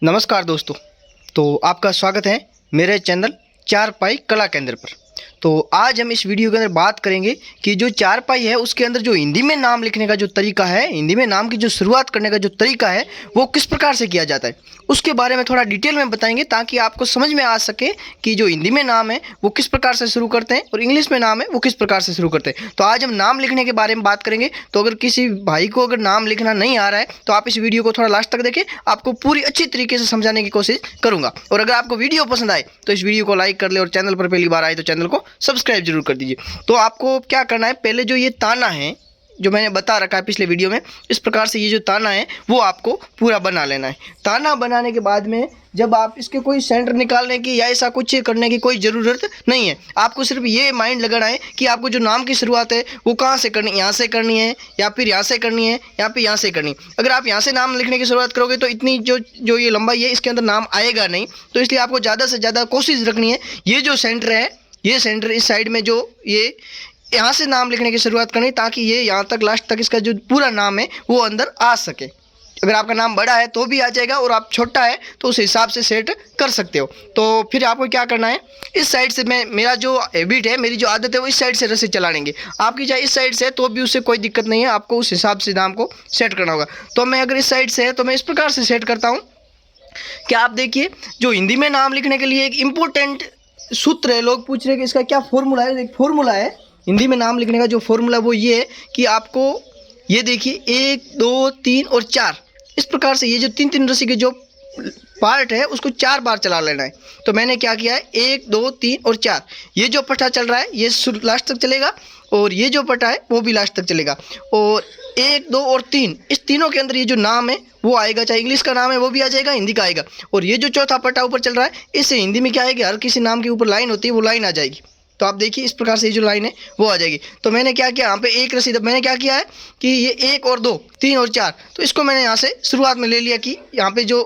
नमस्कार दोस्तों। तो आपका स्वागत है मेरे चैनल चारपाई कला केंद्र पर। तो आज हम इस वीडियो के अंदर बात करेंगे कि जो चारपाई है उसके अंदर जो हिंदी में नाम लिखने का जो तरीका है, हिंदी में नाम की जो शुरुआत करने का जो तरीका है वो किस प्रकार से किया जाता है, उसके बारे में थोड़ा डिटेल में बताएंगे ताकि आपको समझ में आ सके कि जो हिंदी में नाम है वो किस प्रकार से शुरू करते हैं और इंग्लिश में नाम है वो किस प्रकार से शुरू करते हैं। तो आज हम नाम लिखने के बारे में बात करेंगे। तो अगर किसी भाई को अगर नाम लिखना नहीं आ रहा है तो आप इस वीडियो को थोड़ा लास्ट तक देखें, आपको पूरी अच्छी तरीके से समझाने की कोशिश करूँगा। और अगर आपको वीडियो पसंद आए तो इस वीडियो को लाइक कर ले और चैनल पर पहली बार आए तो चैनल को सब्सक्राइब जरूर कर दीजिए। तो आपको क्या करना है, पहले जो ये ताना है जो मैंने बता रखा है पिछले वीडियो में, इस प्रकार से ये जो ताना है वो आपको पूरा बना लेना है। ताना बनाने के बाद में जब आप इसके कोई सेंटर निकालने की या ऐसा कुछ करने की कोई ज़रूरत नहीं है। आपको सिर्फ ये माइंड लगाना है कि आपको जो नाम की शुरुआत है वो कहाँ से करनी है, यहाँ से करनी है या फिर यहाँ से करनी है या फिर यहाँ से करनी है। अगर आप यहाँ से नाम लिखने की शुरुआत करोगे तो इतनी जो ये लंबाई है इसके अंदर नाम आएगा नहीं। तो इसलिए आपको ज़्यादा से ज़्यादा कोशिश रखनी है ये जो सेंटर है, ये सेंटर इस साइड में जो ये यहाँ से नाम लिखने की शुरुआत करनी ताकि ये यहाँ तक लास्ट तक इसका जो पूरा नाम है वो अंदर आ सके। अगर आपका नाम बड़ा है तो भी आ जाएगा और आप छोटा है तो उस हिसाब से सेट कर सकते हो। तो फिर आपको क्या करना है, इस साइड से मेरा जो हैबिट है, मेरी जो आदत है वो इस साइड से रस्सी चलाएंगे। आपकी चाहे इस साइड से है तो भी उससे कोई दिक्कत नहीं है, आपको उस हिसाब से नाम को सेट करना होगा। तो मैं अगर इस साइड से है तो मैं इस प्रकार से सेट करता हूँ। क्या आप देखिए, जो हिंदी में नाम लिखने के लिए एक इम्पोर्टेंट सूत्र है, लोग पूछ रहे हैं कि इसका क्या फॉर्मूला है। एक फॉर्मूला है हिंदी में नाम लिखने का, जो फॉर्मूला वो ये है कि आपको ये देखिए 1 2 3 और 4 इस प्रकार से ये जो तीन तीन रस्सी के जो पार्ट है उसको 4 बार चला लेना है। तो मैंने क्या किया है, 1 2 3 और 4, ये जो पट्टा चल रहा है ये लास्ट तक चलेगा और ये जो पट्टा है वो भी लास्ट तक चलेगा। और 1 2 और 3 इस तीनों के अंदर ये जो नाम है वो आएगा, चाहे इंग्लिश का नाम है वो भी आ जाएगा, हिंदी का आएगा। और ये जो चौथा पट्टा ऊपर चल रहा है इससे हिंदी में क्या है कि हर किसी नाम के ऊपर लाइन होती है, वो लाइन आ जाएगी। तो आप देखिए इस प्रकार से ये जो लाइन है वो आ जाएगी। तो मैंने क्या किया, यहाँ पे एक रस्सी मैंने क्या किया है कि ये 1 और 2 3 और 4, तो इसको मैंने यहाँ से शुरुआत में ले लिया कि यहाँ पे जो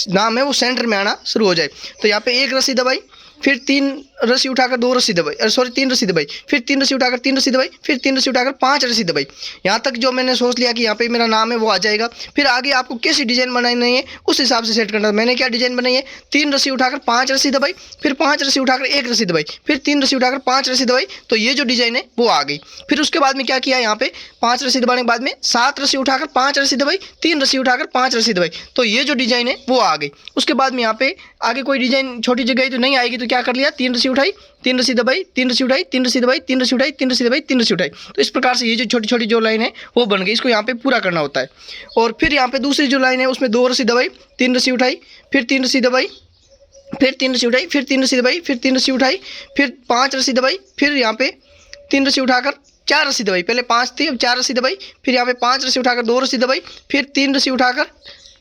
नाम है वो सेंटर में आना शुरू हो जाए। तो यहाँ पे एक रस्सी दबाई, फिर 3 रस्सी उठाकर 2 रस्सी दबाई, 3 रस्सी दबाई, फिर 3 रस्सी उठाकर 3 रस्सी दबाई, फिर 3 रस्सी उठाकर 5 रस्सी दबाई। यहाँ तक जो मैंने सोच लिया कि यहाँ पे मेरा नाम है वो आ जाएगा। फिर आगे आपको कैसी डिज़ाइन बनानी है उस हिसाब से सेट करना है। मैंने क्या डिज़ाइन बनाई है, 3 रस्सी उठाकर 5 रस्सी दबाई, फिर 5 रस्सी उठाकर 1 रस्सी दबाई, फिर 3 रस्सी उठाकर 5 रस्सी दबाई। तो ये जो डिज़ाइन है वो आ गई। फिर उसके बाद में क्या किया, यहाँ पे 5 रस्सी दबाने के बाद में 7 रस्सी उठाकर 5 रस्सी दबाई, 3 रस्सी उठाकर 5 रस्सी दबाई। तो ये जो डिज़ाइन है वो आ गई। उसके बाद में यहाँ पे आगे कोई डिज़ाइन छोटी जगह तो नहीं आएगी, तो क्या कर लिया, 3 रस्सी उठाई, 3 रस्सी दबाई, 3 रस्सी उठाई, 3 रस्सी दबाई, 3 रस्सी उठाई, 3 रस्सी दबाई, 3 रस्सी उठाई। तो इस प्रकार से ये जो छोटी छोटी जो लाइन है वो बन गई, इसको यहाँ पे पूरा करना होता है। और फिर यहाँ पे दूसरी जो लाइन है उसमें 2 रस्सी दबाई, 3 रस्सी उठाई, फिर 3 रस्सी दबाई, फिर 3 रस्सी उठाई, फिर 3 रस्सी दबाई, फिर 3 रस्सी उठाई, फिर 5 रस्सी दबाई, फिर यहाँ पे 3 रस्सी उठाकर 4 रस्सी दबाई, पहले 5 थी अब 4 रस्सी दबाई, फिर यहाँ पे 5 रस्सी उठाकर 2 रस्सी दबाई, फिर 3 रस्सी उठाकर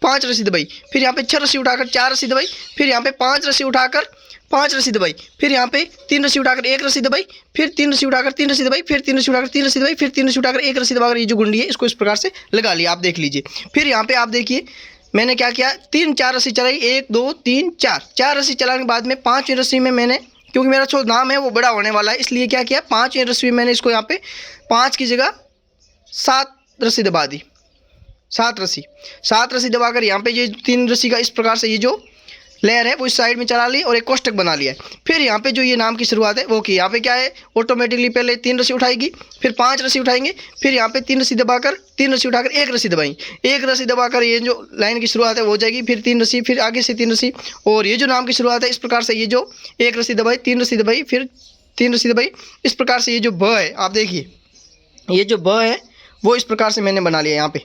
5 रस्सी दबाई, फिर यहाँ पे 6 रस्सी उठाकर 4 रस्सी दबाई, फिर यहाँ पे 5 रस्सी उठाकर 5 रस्सी दबाई, फिर यहाँ पे 3 रस्सी उठाकर 1 रस्सी दबाई, फिर 3 रस्सी उठाकर 3 रस्सी दबाई, फिर 3 रस्सी उठाकर 3 रस्सी दबाई, फिर 3 रस्सी उठाकर 1 रस्सी दबाकर ये जो गुंडी है इसको इस प्रकार से लगा लिया। आप देख लीजिए। फिर यहाँ पे आप देखिए मैंने क्या किया, 3 4 रस्सी चलाई, 1 2 3 4 रस्सी चलाने के बाद में 5वीं रस्सी में मैंने, क्योंकि मेरा जो नाम है वो बड़ा होने वाला है इसलिए क्या किया, 5वीं रस्सी में मैंने इसको यहाँ पे 5 की जगह 7 रस्सी दबा दी। 7 रस्सी दबाकर यहाँ पे ये 3 रस्सी का इस प्रकार से ये जो लेयर है वो इस साइड में चला ली और एक कोष्टक बना लिया है। फिर यहाँ पे जो ये नाम की शुरुआत है वो की, यहाँ पे क्या है, ऑटोमेटिकली पहले 3 रस्सी उठाएगी, फिर 5 रस्सी उठाएंगे, फिर यहाँ पे 3 रस्सी दबाकर 3 रस्सी उठाकर 1 रस्सी दबाएंगे, 1 रस्सी दबाकर ये जो लाइन की शुरुआत है वो हो जाएगी, फिर 3 रस्सी, फिर आगे से 3 रस्सी, और ये जो नाम की शुरुआत है इस प्रकार से ये जो 1 रस्सी दबाई, 3 रस्सी दबाई, फिर 3 रस्सी दबाई, इस प्रकार से ये जो ब है, आप देखिए ये जो ब है वो इस प्रकार से मैंने बना लिया। यहाँ पे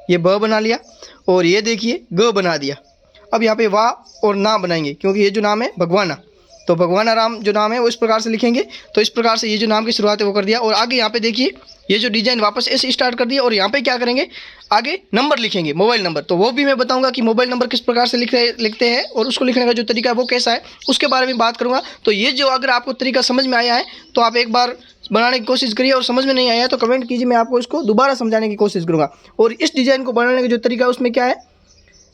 ये ब बना लिया और ये देखिए ग बना दिया। अब यहाँ पे वाह और ना बनाएंगे, क्योंकि ये जो नाम है भगवाना, तो भगवाना राम जो नाम है वो इस प्रकार से लिखेंगे। तो इस प्रकार से ये जो नाम की शुरुआत है वो कर दिया। और आगे यहाँ पे देखिए ये जो डिज़ाइन वापस ऐसे स्टार्ट कर दिया। और यहाँ पे क्या करेंगे, आगे नंबर लिखेंगे, मोबाइल नंबर। तो वो भी मैं बताऊंगा कि मोबाइल नंबर किस प्रकार से लिखते हैं और उसको लिखने का जो तरीका है वो कैसा है उसके बारे में बात करूँगा। तो ये जो अगर आपको तरीका समझ में आया है तो आप एक बार बनाने की कोशिश करिए, और समझ में नहीं आया तो कमेंट कीजिए, मैं आपको इसको दोबारा समझाने की कोशिश करूँगा। और इस डिज़ाइन को बनाने का जो तरीका है उसमें क्या है,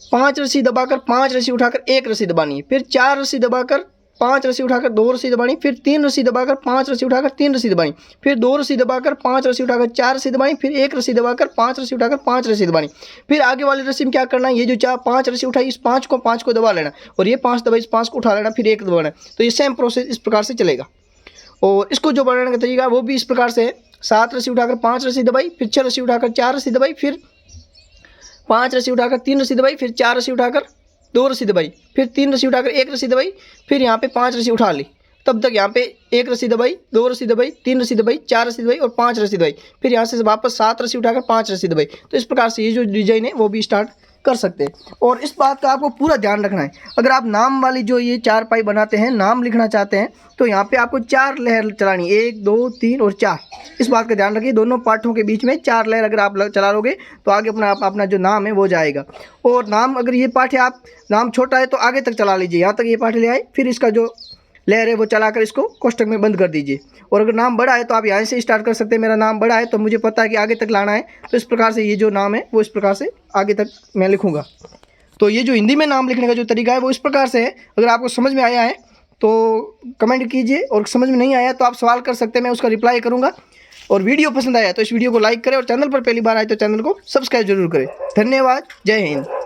5 रस्सी दबाकर 5 रस्सी उठाकर 1 रस्सी दबानी है, फिर 4 रस्सी दबाकर 5 रस्सी उठाकर 2 रस्सी दबानी, फिर 3 रस्सी दबाकर 5 रस्सी उठाकर 3 रस्सी दबानी, फिर 2 रस्सी दबाकर 5 रस्सी उठाकर 4 रस्सी दबानी, फिर 1 रस्सी दबाकर 5 रस्सी उठाकर 5 रस्सी दबानी। फिर आगे वाली रस्सी में क्या करना है, ये जो 5 रस्सी उठाई इस 5 को दबा लेना, और ये 5 दबाई इस 5 को उठा लेना, फिर 1 दबाना। तो ये सेम प्रोसेस इस प्रकार से चलेगा। और इसको जो बनाने का तरीका वो भी इस प्रकार से है। 7 रस्सी उठाकर 5 रस्सी दबाई, फिर 6 रस्सी उठाकर 4 रस्सी दबाई, फिर 5 रस्सी उठाकर 3 रस्सी दबाई, फिर 4 रस्सी उठाकर 2 रस्सी दबाई, फिर 3 रस्सी उठाकर 1 रस्सी दबाई, फिर यहाँ पे 5 रस्सी उठा ली। तब तक यहाँ पे 1 रस्सी दबाई, 2 रस्सी दबाई, 3 रस्सी दबाई, 4 रस्सी दबाई और 5 रस्सी दबाई, फिर यहाँ से वापस 7 रस्सी उठाकर 5 रस्सी दबाई। तो इस प्रकार से ये जो डिजाइन है वो भी स्टार्ट कर सकते हैं। और इस बात का आपको पूरा ध्यान रखना है, अगर आप नाम वाली जो ये चारपाई बनाते हैं, नाम लिखना चाहते हैं, तो यहाँ पे आपको 4 लहर चलानी, 1 2 3 और 4। इस बात का ध्यान रखिए, दोनों पार्टों के बीच में 4 लहर अगर आप चला लोगे तो आगे अपना जो नाम है वो जाएगा। और नाम अगर ये पार्ट है, आप नाम छोटा है तो आगे तक चला लीजिए, यहाँ तक ये पार्ट ले आए, फिर इसका जो लहर है वो चलाकर इसको कोष्टक में बंद कर दीजिए। और अगर नाम बड़ा है तो आप यहाँ से स्टार्ट कर सकते हैं। मेरा नाम बड़ा है तो मुझे पता है कि आगे तक लाना है, तो इस प्रकार से ये जो नाम है वो इस प्रकार से आगे तक मैं लिखूँगा। तो ये जो हिंदी में नाम लिखने का जो तरीका है वो इस प्रकार से है। अगर आपको समझ में आया है तो कमेंट कीजिए, और समझ में नहीं आया तो आप सवाल कर सकते हैं, मैं उसका रिप्लाई करूँगा। और वीडियो पसंद आया तो इस वीडियो को लाइक करें, और चैनल पर पहली बार आए तो चैनल को सब्सक्राइब जरूर करें। धन्यवाद, जय हिंद।